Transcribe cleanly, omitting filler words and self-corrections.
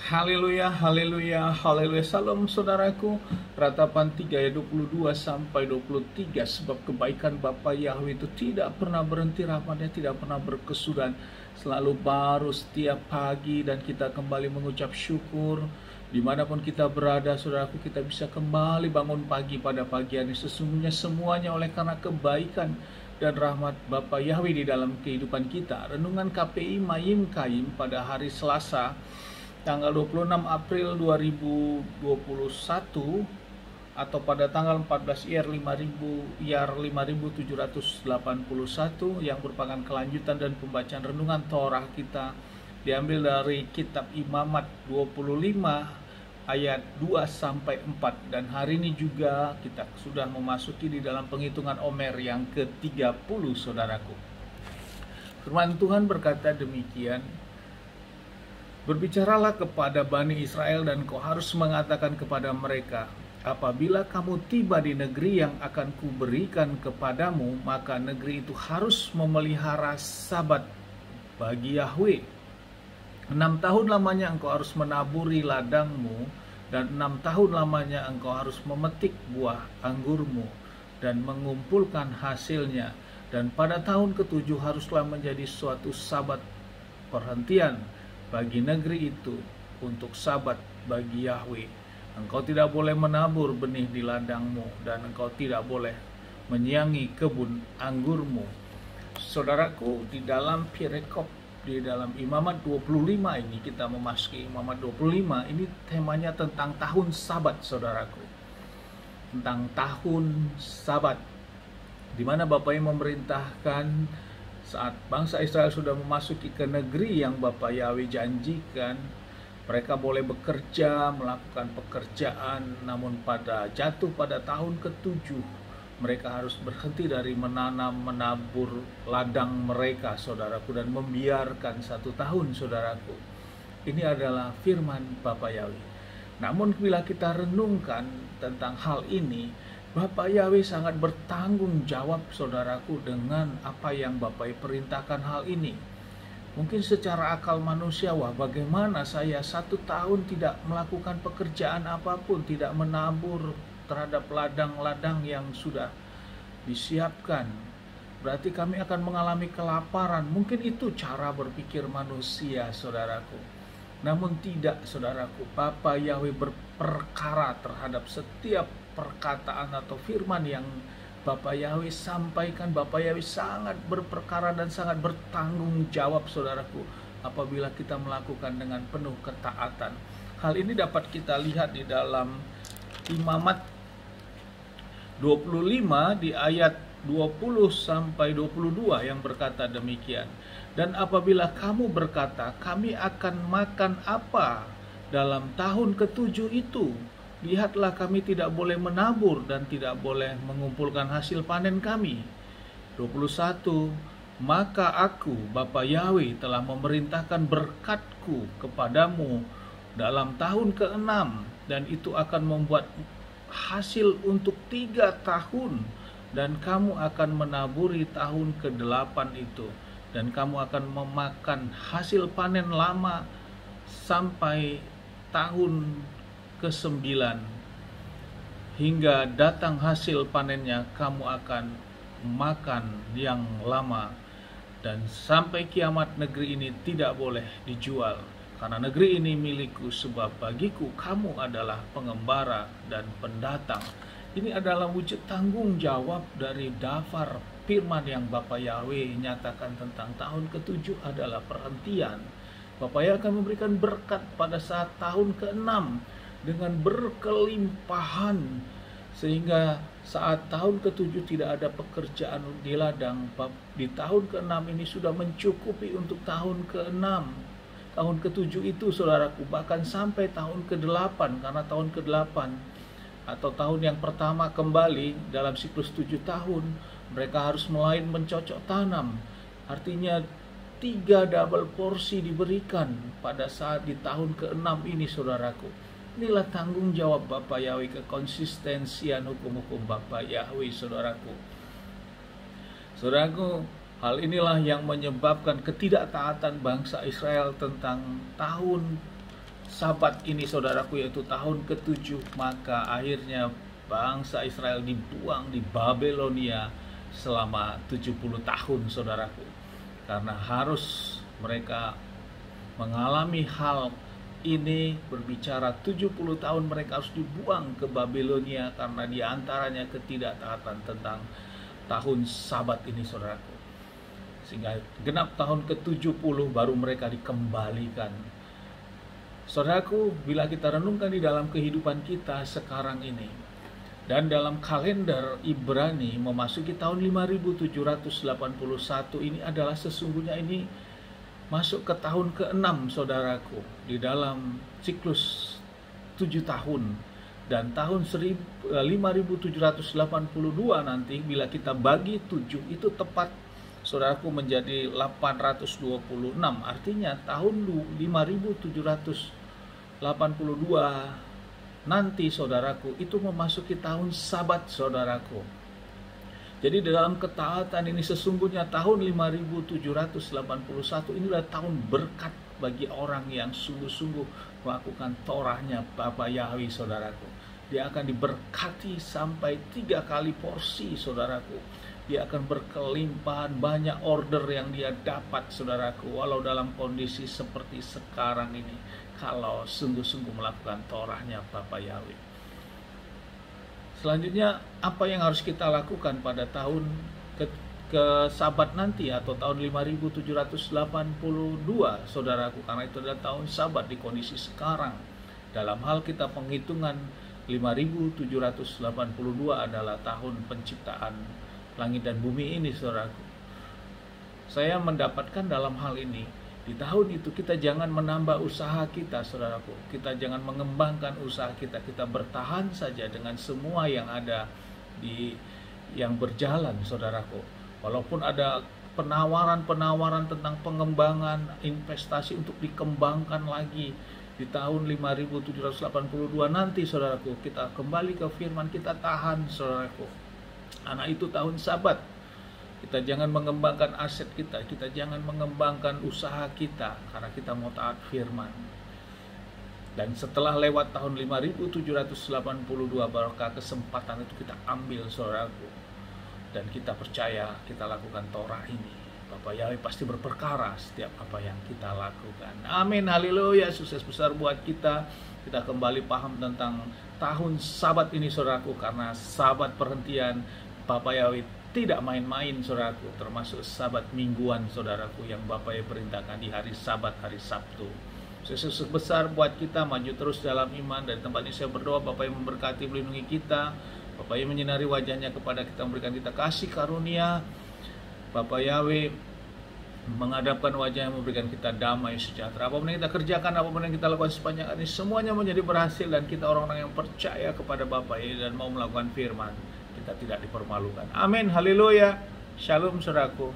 Haleluya, haleluya, haleluya. Salam saudaraku. Ratapan 3 ayat 22 sampai 23. Sebab kebaikan Bapa Yahweh itu tidak pernah berhenti, rahmatnya tidak pernah berkesudahan, selalu baru setiap pagi, dan kita kembali mengucap syukur. Dimanapun kita berada, saudaraku, kita bisa kembali bangun pagi pada pagi hari. Sesungguhnya semuanya oleh karena kebaikan dan rahmat Bapa Yahweh di dalam kehidupan kita. Renungan KPI Mayim Kaim pada hari Selasa tanggal 26 April 2021 atau pada tanggal 14 IAR 5781 yang merupakan kelanjutan dan pembacaan renungan Torah kita diambil dari kitab Imamat 25 ayat 2 sampai 4, dan hari ini juga kita sudah memasuki di dalam penghitungan Omer yang ke-30, saudaraku. Firman Tuhan berkata demikian: Berbicaralah kepada Bani Israel dan kau harus mengatakan kepada mereka, apabila kamu tiba di negeri yang akan kuberikan kepadamu, maka negeri itu harus memelihara Sabat bagi Yahweh. 6 tahun lamanya engkau harus menaburi ladangmu, dan 6 tahun lamanya engkau harus memetik buah anggurmu dan mengumpulkan hasilnya. Dan pada tahun ke-7 haruslah menjadi suatu Sabat perhentian bagi negeri itu, untuk Sabat bagi Yahweh. Engkau tidak boleh menabur benih di ladangmu, dan engkau tidak boleh menyiangi kebun anggurmu. Saudaraku, di dalam Pirekop, di dalam Imamat 25 ini, kita memasuki Imamat 25, ini temanya tentang tahun Sabat, saudaraku. Tentang tahun Sabat, di mana Bapaknya memerintahkan saat bangsa Israel sudah memasuki ke negeri yang Bapa Yahweh janjikan, mereka boleh bekerja, melakukan pekerjaan, namun jatuh pada tahun ke-7, mereka harus berhenti dari menanam, menabur ladang mereka, saudaraku, dan membiarkan 1 tahun, saudaraku. Ini adalah firman Bapa Yahweh. Namun bila kita renungkan tentang hal ini, Bapa Yahweh sangat bertanggung jawab, saudaraku, dengan apa yang Bapa perintahkan hal ini. Mungkin secara akal manusia, wah, bagaimana saya 1 tahun tidak melakukan pekerjaan apapun, tidak menabur terhadap ladang-ladang yang sudah disiapkan, berarti kami akan mengalami kelaparan. Mungkin itu cara berpikir manusia, saudaraku. Namun tidak, saudaraku. Bapa Yahweh berperkara terhadap setiap perkataan atau firman yang Bapa Yahweh sampaikan. Bapa Yahweh sangat berperkara dan sangat bertanggung jawab, saudaraku, apabila kita melakukan dengan penuh ketaatan. Hal ini dapat kita lihat di dalam Imamat 25 di ayat 20 sampai 22 yang berkata demikian. Dan apabila kamu berkata, kami akan makan apa dalam tahun ke-7 itu? Lihatlah, kami tidak boleh menabur dan tidak boleh mengumpulkan hasil panen kami. 21. Maka aku, Bapa Yahweh, telah memerintahkan berkatku kepadamu dalam tahun ke-6, dan itu akan membuat hasil untuk 3 tahun, dan kamu akan menaburi tahun ke-8 itu, dan kamu akan memakan hasil panen lama sampai tahun ke-9, hingga datang hasil panennya kamu akan makan yang lama, dan sampai kiamat negeri ini tidak boleh dijual, karena negeri ini milikku, sebab bagiku kamu adalah pengembara dan pendatang. Ini adalah wujud tanggung jawab dari daftar firman yang Bapa Yahweh nyatakan tentang tahun ke-7 adalah perhentian. Bapa Yahweh akan memberikan berkat pada saat tahun ke-6 dengan berkelimpahan, sehingga saat tahun ke-7 tidak ada pekerjaan di ladang. Di tahun ke-6 ini sudah mencukupi untuk tahun ke-6. Tahun ke-7 itu, saudaraku, bahkan sampai tahun ke-8, karena tahun ke-8 atau tahun yang pertama kembali dalam siklus 7 tahun, mereka harus mulai mencocok tanam. Artinya 3 double porsi diberikan pada saat di tahun ke-6 ini, saudaraku. Inilah tanggung jawab Bapa Yahweh, kekonsistensian hukum-hukum Bapa Yahweh, saudaraku. Saudaraku, hal inilah yang menyebabkan ketidaktaatan bangsa Israel tentang tahun Sabat ini saudaraku, yaitu tahun ke-7, maka akhirnya bangsa Israel dibuang di Babelonia selama 70 tahun saudaraku. Karena harus mereka mengalami hal ini, berbicara 70 tahun mereka harus dibuang ke Babelonia karena diantaranya ketidaktaatan tentang tahun Sabat ini saudaraku. Sehingga genap tahun ke-70 baru mereka dikembalikan. Saudaraku, bila kita renungkan di dalam kehidupan kita sekarang ini, dan dalam kalender Ibrani memasuki tahun 5781, ini adalah sesungguhnya ini masuk ke tahun ke-6 saudaraku, di dalam siklus 7 tahun. Dan tahun 5782 nanti bila kita bagi 7 itu tepat saudaraku menjadi 826. Artinya tahun 5782 nanti saudaraku itu memasuki tahun Sabat saudaraku. Jadi dalam ketaatan ini sesungguhnya tahun 5781 ini adalah tahun berkat bagi orang yang sungguh-sungguh melakukan Torahnya Bapa Yahweh saudaraku. Dia akan diberkati sampai 3 kali porsi saudaraku. Dia akan berkelimpahan, banyak order yang dia dapat saudaraku, walau dalam kondisi seperti sekarang ini, kalau sungguh-sungguh melakukan Torahnya Bapa Yahweh. Selanjutnya, apa yang harus kita lakukan pada tahun ke Sabat nanti atau tahun 5782 saudaraku, karena itu adalah tahun Sabat di kondisi sekarang. Dalam hal kita penghitungan 5782 adalah tahun penciptaan langit dan bumi ini saudaraku. Saya mendapatkan dalam hal ini, di tahun itu kita jangan menambah usaha kita saudaraku. Kita jangan mengembangkan usaha kita. Kita bertahan saja dengan semua yang ada yang berjalan saudaraku. Walaupun ada penawaran-penawaran tentang pengembangan investasi untuk dikembangkan lagi di tahun 5782 nanti saudaraku, kita kembali ke firman, kita tahan saudaraku. Anak itu tahun Sabat. Kita jangan mengembangkan aset kita, kita jangan mengembangkan usaha kita, karena kita mau taat firman. Dan setelah lewat tahun 5782 barakah kesempatan itu kita ambil saudaraku. Dan kita percaya kita lakukan Torah ini. Bapa Yahweh pasti berperkara setiap apa yang kita lakukan. Amin, haleluya, sukses besar buat kita. Kita kembali paham tentang tahun Sabat ini saudaraku, karena Sabat perhentian Bapa Yahweh tidak main-main saudaraku, termasuk Sabat mingguan saudaraku yang Bapa Yahweh perintahkan di hari Sabat, hari Sabtu. Sukses besar buat kita, maju terus dalam iman. Dan tempat ini saya berdoa Bapa Yahweh memberkati, melindungi kita. Bapa Yahweh menyinari wajahnya kepada kita, memberikan kita kasih karunia. Bapa Yahweh menghadapkan wajahnya, memberikan kita damai sejahtera. Apapun yang kita kerjakan, apapun yang kita lakukan sepanjang hari, semuanya menjadi berhasil. Dan kita orang-orang yang percaya kepada Bapa Yahweh dan mau melakukan firman, kita tidak dipermalukan. Amin, haleluya. Shalom saudaraku.